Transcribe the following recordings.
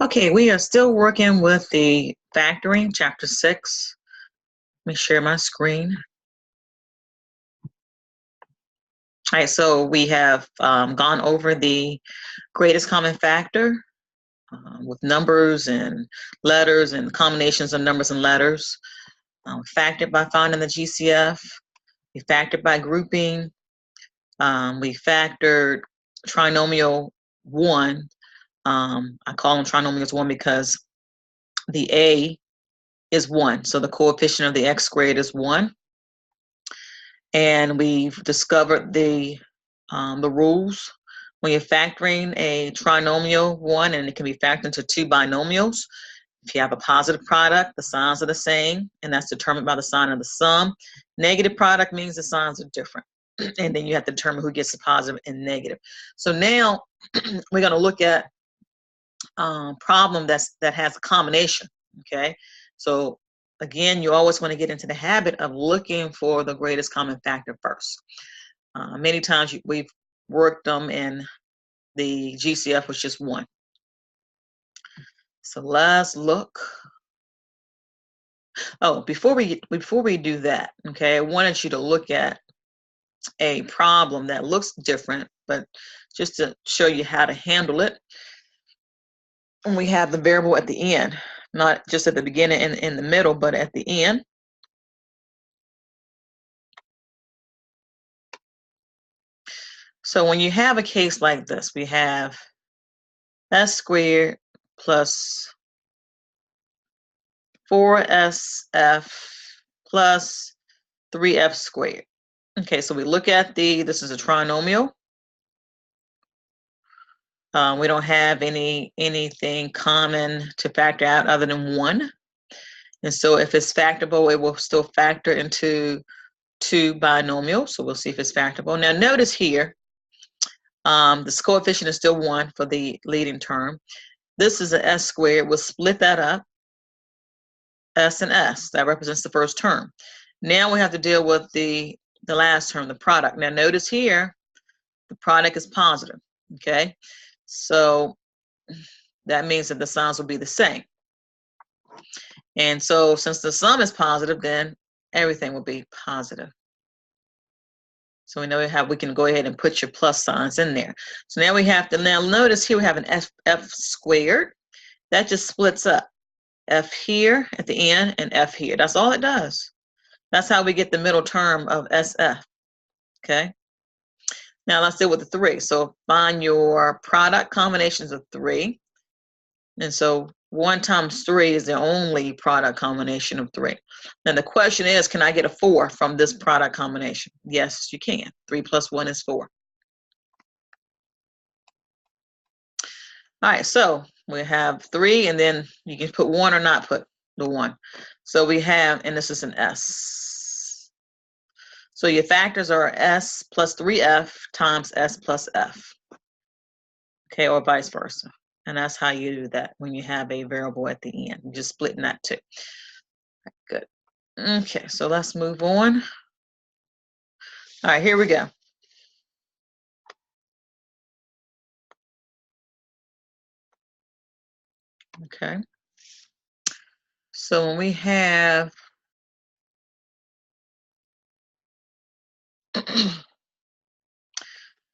Okay, we are still working with the factoring, chapter 6. Let me share my screen. All right, so we have gone over the greatest common factor with numbers and letters and combinations of numbers and letters. Factored by finding the GCF. We factored by grouping. We factored trinomial 1. I call them trinomials 1 because the A is 1. So the coefficient of the x squared is 1. And we've discovered the rules. When you're factoring a trinomial 1, and it can be factored into 2 binomials, if you have a positive product, the signs are the same, and that's determined by the sign of the sum. Negative product means the signs are different. And then you have to determine who gets the positive and negative. So now we're going to look at problem that has a combination. Okay, so again, you always want to get into the habit of looking for the greatest common factor first. Many times we've worked them and the GCF was just 1. So let's look. Oh, before we do that, okay, I wanted you to look at a problem that looks different, but just to show you how to handle it. And we have the variable at the end, not just at the beginning and in the middle, but at the end. So when you have a case like this, we have s squared plus 4sf plus 3f squared. Okay, so we look at this is a trinomial. We don't have anything common to factor out other than 1. And so if it's factorable, it will still factor into 2 binomials. So we'll see if it's factorable. Now notice here, this coefficient is still 1 for the leading term. This is an s squared. We'll split that up. S and S, that represents the first term. Now we have to deal with the last term, the product. Now notice here, the product is positive, okay? So that means that the signs will be the same. And so since the sum is positive, then everything will be positive. So we know we can go ahead and put your plus signs in there. So now we have to, now notice here we have an f squared. That just splits up. F here at the end and F here. That's all it does. That's how we get the middle term of SF. Okay. Now let's deal with the 3. So find your product combinations of 3. And so 1 times 3 is the only product combination of 3. Now the question is, can I get a 4 from this product combination? Yes, you can. 3 plus 1 is 4. All right, so we have 3, and then you can put 1 or not put the 1. So we have, and this is an S. So your factors are S plus 3F times S plus F. Okay, or vice versa. And that's how you do that when you have a variable at the end. You're just splitting that too. Good. Okay, so let's move on. All right, here we go. Okay. So when we have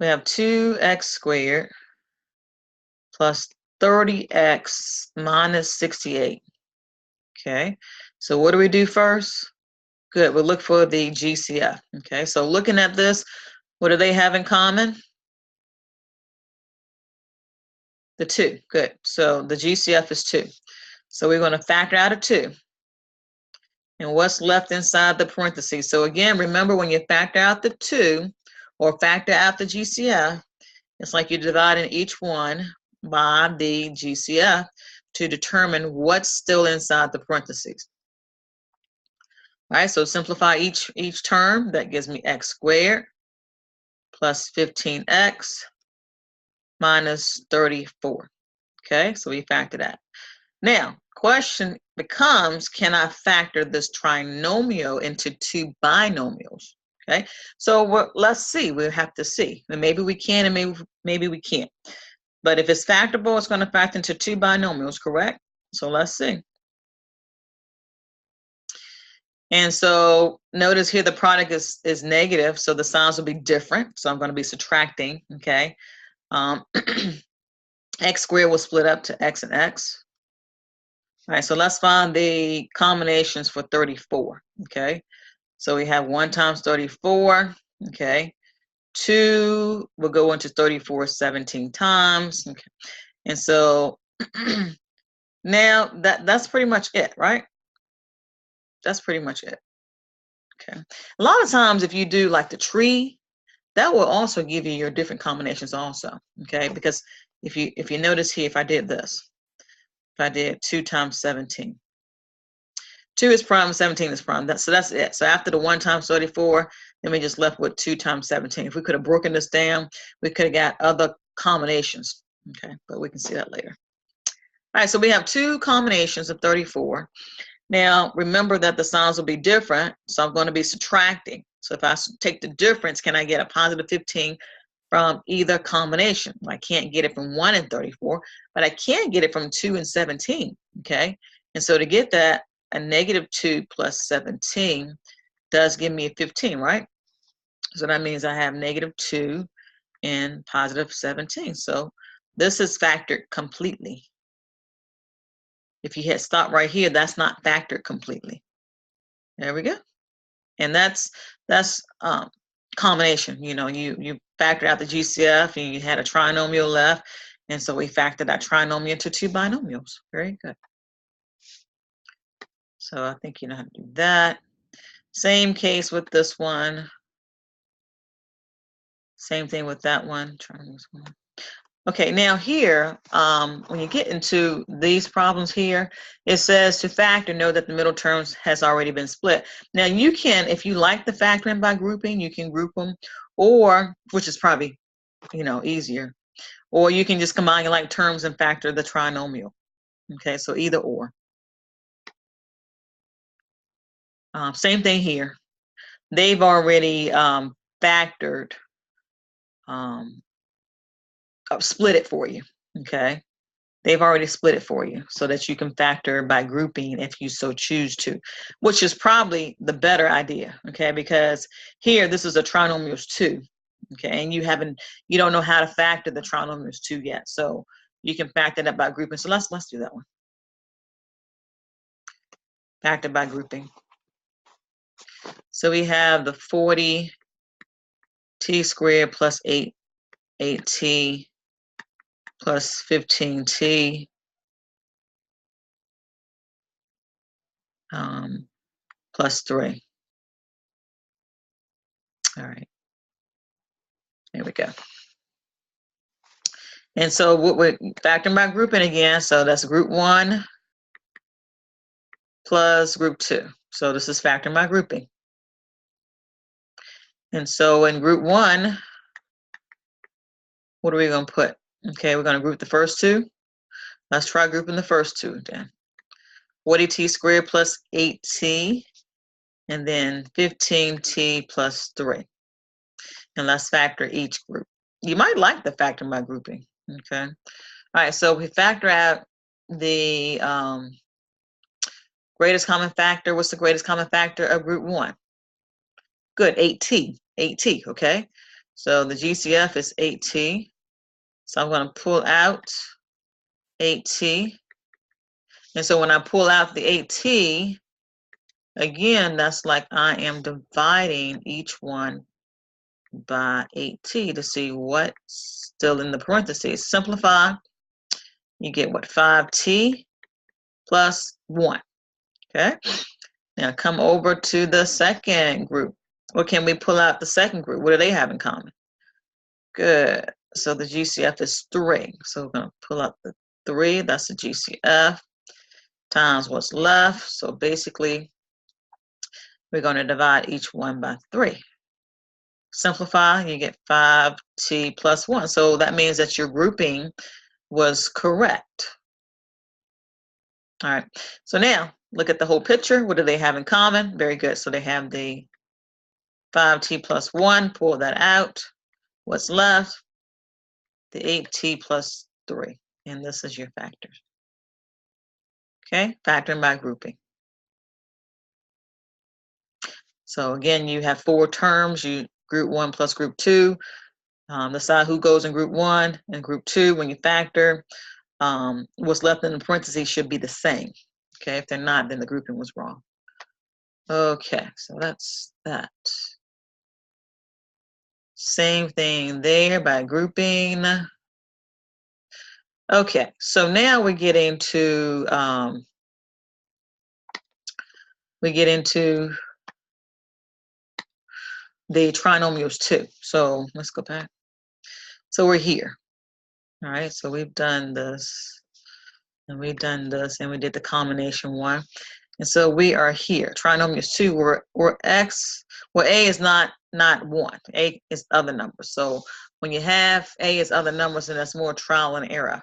we have 2x squared plus 30x minus 68. Okay, so what do we do first? Good, we'll look for the GCF. Okay, so looking at this, what do they have in common? The 2. Good, so the GCF is 2. So we're going to factor out a 2. And what's left inside the parentheses? So again, remember when you factor out the 2 or factor out the GCF, it's like you're dividing each one by the GCF to determine what's still inside the parentheses. All right, so simplify each term. That gives me x squared plus 15x minus 34. Okay, so we factor that. Now, question becomes, can I factor this trinomial into 2 binomials? Okay, so let's see. We'll have to see. And maybe we can and maybe we can't. But if it's factorable, it's going to factor into two binomials, correct? So let's see. And so notice here the product is negative, so the signs will be different. So I'm going to be subtracting, okay? X squared will split up to x and x. All right, so let's find the combinations for 34, okay? So we have 1 times 34, okay? 2 will go into 34 17 times, okay? And so now that's pretty much it, right? That's pretty much it, okay? A lot of times if you do like the tree, that will also give you your different combinations also, okay? Because if you notice here, if I did this, if I did 2 times 17, 2 is prime, 17 is prime. So that's it. So after the 1 times 34, then we just left with 2 times 17. If we could have broken this down, we could have got other combinations, okay? But we can see that later. All right, so we have 2 combinations of 34. Now, remember that the signs will be different, so I'm going to be subtracting. So if I take the difference, can I get a positive 15 from either combination? I can't get it from 1 and 34, but I can get it from 2 and 17, okay? And so to get that, a negative 2 plus 17 does give me a 15, right? So that means I have negative 2 and positive 17. So this is factored completely. If you hit stop right here, that's not factored completely. There we go. And that's combination. You know, you factor out the GCF and you had a trinomial left. And so we factored that trinomial into 2 binomials. Very good. So I think you know how to do that. Same case with this one. Same thing with that one. Okay, now here, when you get into these problems here, it says to factor, know that the middle terms has already been split. Now you can, if you like the factoring by grouping, you can group them, or, which is probably, you know, easier, or you can just combine your like terms and factor the trinomial. Okay, so either or. Same thing here. They've already factored, split it for you, okay? They've already split it for you so that you can factor by grouping if you so choose to, which is probably the better idea, okay? Because here, this is a trinomials 2, okay? And you don't know how to factor the trinomials 2 yet, so you can factor that by grouping. So let's do that one. Factor by grouping. So we have the 40t squared plus 8t plus 15t plus 3. All right, there we go. And so what we're factoring by grouping again, so that's group 1 plus group 2. So this is factoring by grouping. And so in group 1, what are we going to put? Okay, we're going to group the first 2. Let's try grouping the first 2 then. 40t squared plus 8t, and then 15t plus 3. And let's factor each group. You might like the factoring by grouping, okay? All right, so we factor out the greatest common factor. What's the greatest common factor of group 1? Good, 8t, okay? So the GCF is 8t. So I'm going to pull out 8t. And so when I pull out the 8t, again, that's like I am dividing each one by 8t to see what's still in the parentheses. Simplify, you get what, 5t plus 1, okay? Now come over to the second group. Or can we pull out the second group? What do they have in common? Good. So the GCF is 3. So we're going to pull out the 3. That's the GCF times what's left. So basically, we're going to divide each one by 3. Simplify, you get 5t plus 1. So that means that your grouping was correct. All right. So now, look at the whole picture. What do they have in common? Very good. So they have the 5t plus 1. Pull that out. What's left? The 8t plus 3. And this is your factors. Okay, factoring by grouping. So again, you have 4 terms. You group 1 plus group 2. Decide who goes in group 1 and group 2 when you factor. What's left in the parentheses should be the same. Okay, if they're not, then the grouping was wrong. Okay, so that's that. Same thing there by grouping. Okay, so now we get into the trinomials too. So let's go back. So we're here. All right, so we've done this, and we've done this, and we did the combination 1. And so we are here. Trinomials 2, where x, well, a is not 1. A is other numbers. So when you have a is other numbers, then that's more trial and error,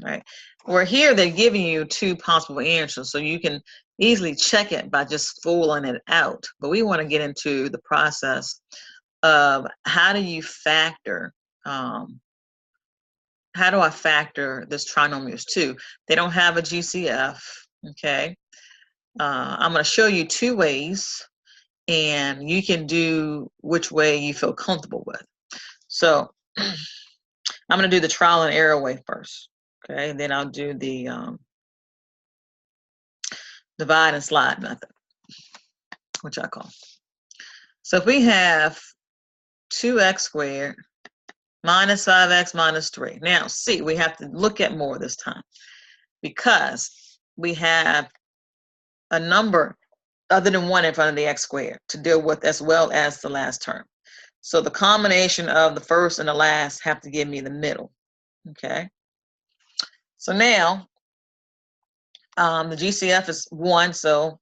right? Where here they're giving you 2 possible answers, so you can easily check it by just fooling it out. But we want to get into the process of how do you factor. How do I factor this trinomials 2? They don't have a GCF, okay? I'm going to show you 2 ways, and you can do which way you feel comfortable with. So I'm going to do the trial and error way first, okay? And then I'll do the divide and slide method, which I call. So if we have 2x squared minus 5x minus 3. Now, see, we have to look at more this time because we have a number other than 1 in front of the x squared to deal with, as well as the last term. So the combination of the first and the last have to give me the middle, okay? So now the GCF is 1, so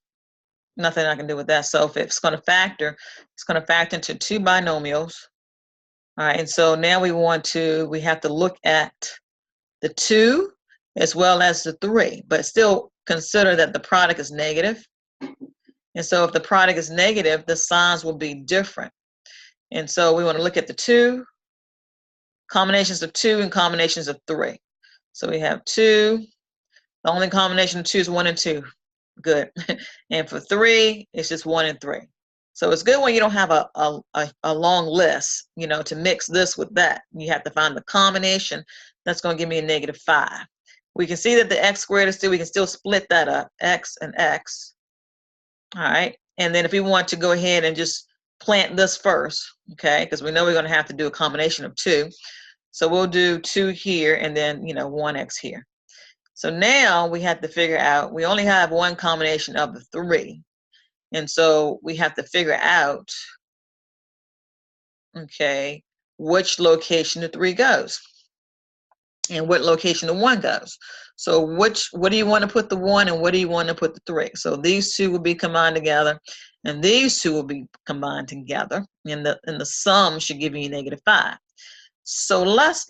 nothing I can do with that. So if it's going to factor, it's going to factor into 2 binomials. All right, and so now we have to look at the 2 as well as the 3, but still consider that the product is negative. And so if the product is negative, the signs will be different. And so we want to look at the 2, combinations of 2 and combinations of 3. So we have 2. The only combination of 2 is 1 and 2. Good. And for 3, it's just 1 and 3. So it's good when you don't have a long list, you know, to mix this with that. You have to find the combination that's going to give me a -5. We can see that the x squared is still, we can still split that up, x and x. All right. And then if we want to go ahead and just plant this first, okay, because we know we're going to have to do a combination of 2. So we'll do 2 here and then, you know, 1x here. So now we have to figure out, we only have one combination of the 3. And so we have to figure out, okay, which location the 3 goes and what location the 1 goes. So what do you want to put the 1 and what do you want to put the 3? So these 2 will be combined together and these 2 will be combined together, and the sum should give you -5. So let's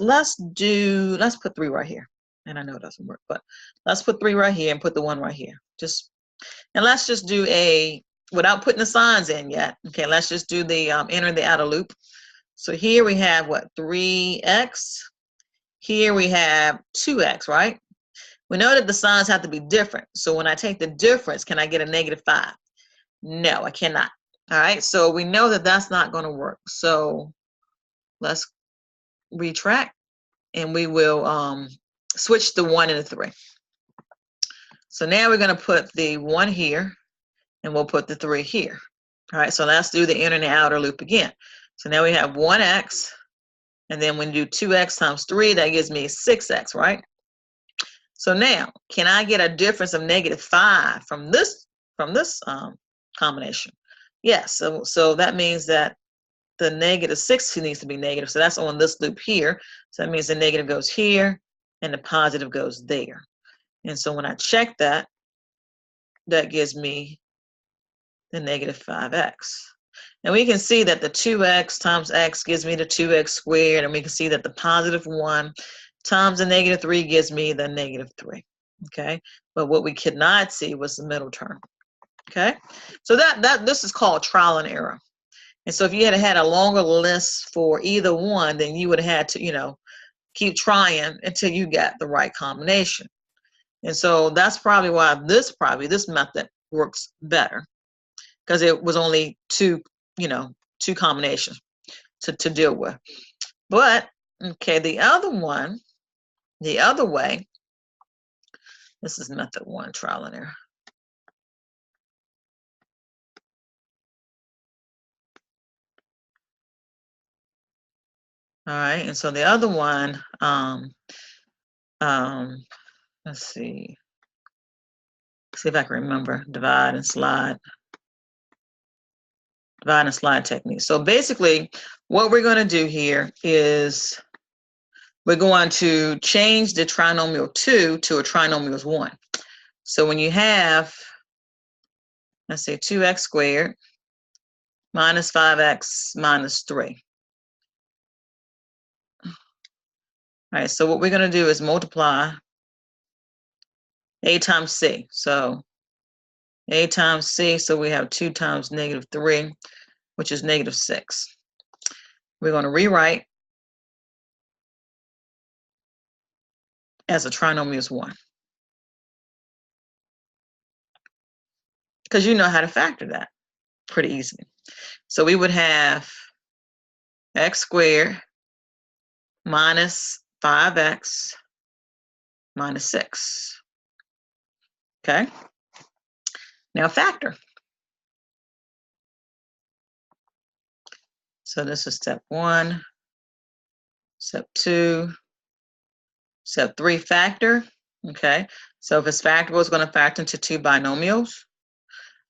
put 3 right here. And I know it doesn't work, but let's put 3 right here and put the 1 right here. And let's just do without putting the signs in yet. Okay, let's just do the enter the outer loop. So here we have what, 3x. Here we have 2x, right? We know that the signs have to be different. So when I take the difference, can I get a -5? No, I cannot. All right, so we know that that's not going to work. So let's retract, and we will switch the 1 and the 3. So now we're going to put the 1 here, and we'll put the 3 here. All right, so let's do the inner and the outer loop again. So now we have 1x, and then when you do 2x times 3, that gives me 6x, right? So now, can I get a difference of -5 from this combination? Yes, so that means that the -6 needs to be negative. So that's on this loop here. So that means the negative goes here and the positive goes there. And so when I check that, that gives me the -5x. And we can see that the 2x times x gives me the 2x squared, and we can see that the +1 times the -3 gives me the -3. Okay, but what we could not see was the middle term. Okay, so this is called trial and error. And so if you had a longer list for either one, then you would have had to, keep trying until you get the right combination. And so that's probably why this method works better, because it was only two combinations to deal with. But okay, the other way, this is method 1, trial and error. All right, and so the other one, let's see if I can remember, divide and slide technique. So basically what we're going to do here is we're going to change the trinomial 2 to a trinomial 1. So when you have, let's say 2x squared minus 5x minus 3. All right, so what we're going to do is multiply a times c. So a times c, so we have 2 times negative 3, which is negative 6. We're going to rewrite as a trinomial 1. Because you know how to factor that pretty easily. So we would have x squared minus 5x minus 6. Okay? Now factor. So this is step 1, step 2, step 3, factor. Okay? So if it's factorable, it's going to factor into 2 binomials.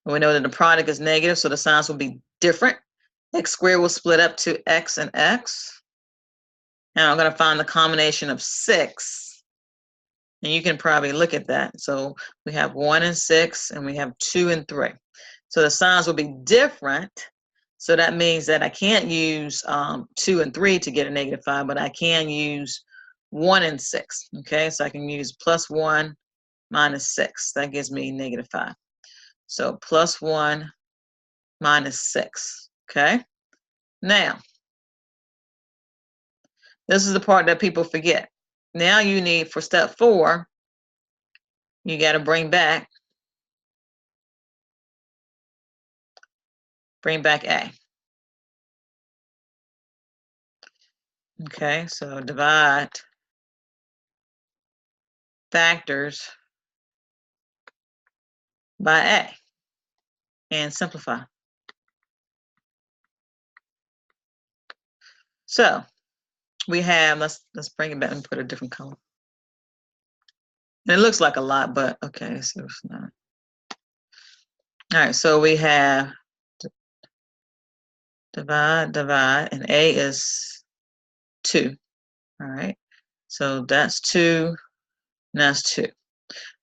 We know that the product is negative, so the signs will be different. X squared will split up to x and x. And I'm going to find the combination of 6. And you can probably look at that. So we have 1 and 6, and we have 2 and 3. So the signs will be different. So that means that I can't use 2 and 3 to get a negative 5, but I can use 1 and 6. Okay, so I can use plus 1 minus 6. That gives me negative 5. So plus 1 minus 6. Okay, now this is the part that people forget. Now you need, for step 4, you got to bring back A. Okay, so divide factors by A and simplify. So we have, let's bring it back and put a different color. And it looks like a lot, but okay, so it's not. All right, so we have divide, and A is 2. All right, so that's 2, and that's 2.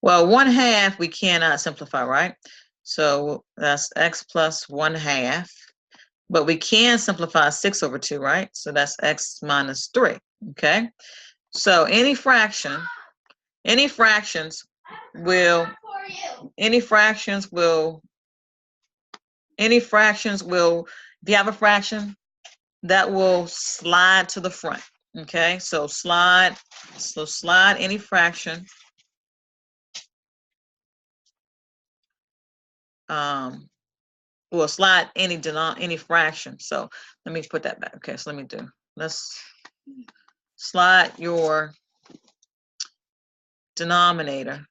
Well, 1/2 we cannot simplify, right? So that's x plus 1/2. But we can simplify 6 over 2, right? So that's x minus 3, okay? So any fractions will, if you have a fraction, that will slide to the front, okay? So slide any fraction. Will slide any fraction. So let me put that back. Okay, so let's slide your denominator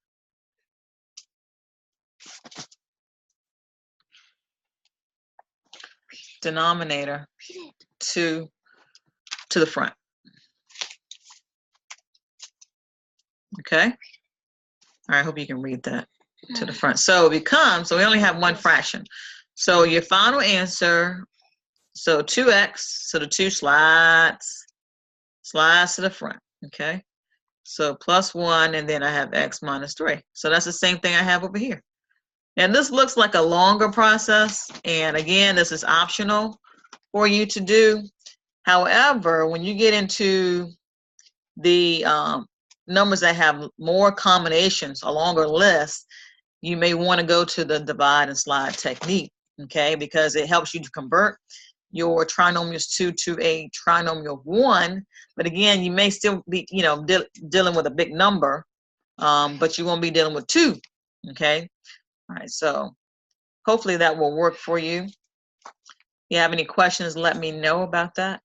to the front. Okay. All right, I hope you can read that, to the front. So it becomes, so we only have one fraction. So your final answer, so 2x, so the 2 slides to the front, okay? So plus 1, and then I have x minus 3. So that's the same thing I have over here. And this looks like a longer process, and again, this is optional for you to do. However, when you get into the numbers that have more combinations, a longer list, you may want to go to the divide and slide technique, okay, because it helps you to convert. your trinomials 2 to a trinomial 1. But again, you may still be, you know, dealing with a big number, but you won't be dealing with 2. Okay. All right. So hopefully that will work for you. If you have any questions, let me know about that.